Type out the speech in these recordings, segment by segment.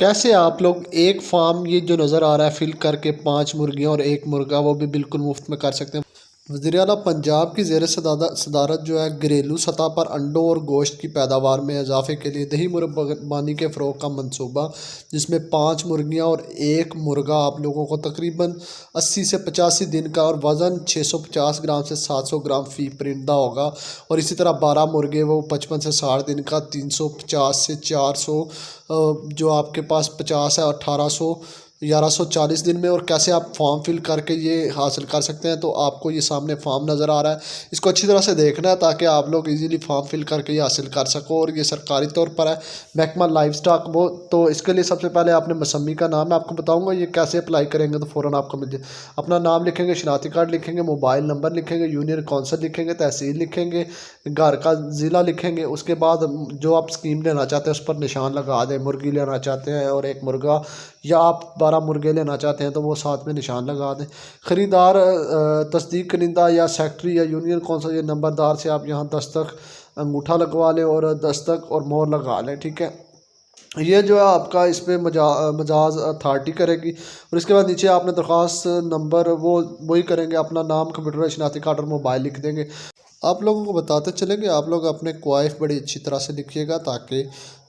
कैसे आप लोग एक फार्म ये जो नज़र आ रहा है फिल करके 5 मुर्गियाँ और 1 मुर्गा वो भी बिल्कुल मुफ्त में कर सकते हैं। वज़ीर आला पंजाब की ज़ेर सदारत जो है घरेलू सतह पर अंडों और गोश्त की पैदावार में इजाफे के लिए दही मुर्गबानी के फ़रोग़ का मनसूबा, जिसमें 5 मुर्गियाँ और 1 मुर्गा आप लोगों को तकरीबन 80 से 85 दिन का और वज़न 650 ग्राम से 700 ग्राम फ़ी परिंदा होगा। और इसी तरह 12 मुर्गे वो 55 से 60 दिन का 350 से 400, जो आपके पास 50 है 1800 1140 दिन में। और कैसे आप फॉर्म फिल करके ये हासिल कर सकते हैं, तो आपको ये सामने फॉर्म नज़र आ रहा है, इसको अच्छी तरह से देखना है ताकि आप लोग इजीली फॉर्म फिल करके ये हासिल कर सको। और ये सरकारी तौर पर है, महकमा लाइव स्टॉक वो। तो इसके लिए सबसे पहले आपने मसम्मी का नाम मैं आपको बताऊंगा ये कैसे अप्लाई करेंगे, तो फ़ौरन आपको मिल जाए। अपना नाम लिखेंगे, शनाख्ती कार्ड लिखेंगे, मोबाइल नंबर लिखेंगे, यूनियन कौंसल लिखेंगे, तहसील लिखेंगे, घर का ज़िला लिखेंगे। उसके बाद जो आप स्कीम लेना चाहते हैं उस पर निशान लगा दें। मुर्गी लेना चाहते हैं और 1 मुर्गा, या आप 12 मुर्गे लेना चाहते हैं तो वो साथ में निशान लगा दें। ख़रीदार तस्दीक कनिंदा या सेक्रेटरी या यूनियन कौंसल या नंबरदार से आप यहाँ दस्तक अंगूठा लगवा लें और दस्तक और मोहर लगा लें। ठीक है, ये जो है आपका इस पर मजाज अथॉरिटी करेगी। और इसके बाद नीचे आपने दरख्वास्त नंबर वो वही करेंगे, अपना नाम, कंप्यूटर, शनाख्ती कार्ड और मोबाइल लिख देंगे। आप लोगों को बताते चलेंगे, आप लोग अपने क्वाइफ बड़ी अच्छी तरह से लिखिएगा ताकि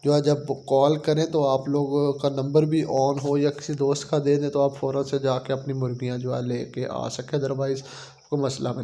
जो है जब कॉल करें तो आप लोगों का नंबर भी ऑन हो, या किसी दोस्त का दे दें तो आप फ़ौरन से जाके अपनी मुर्गियां जो है लेके आ सकें, अदरवाइज़ कोई मसला बने।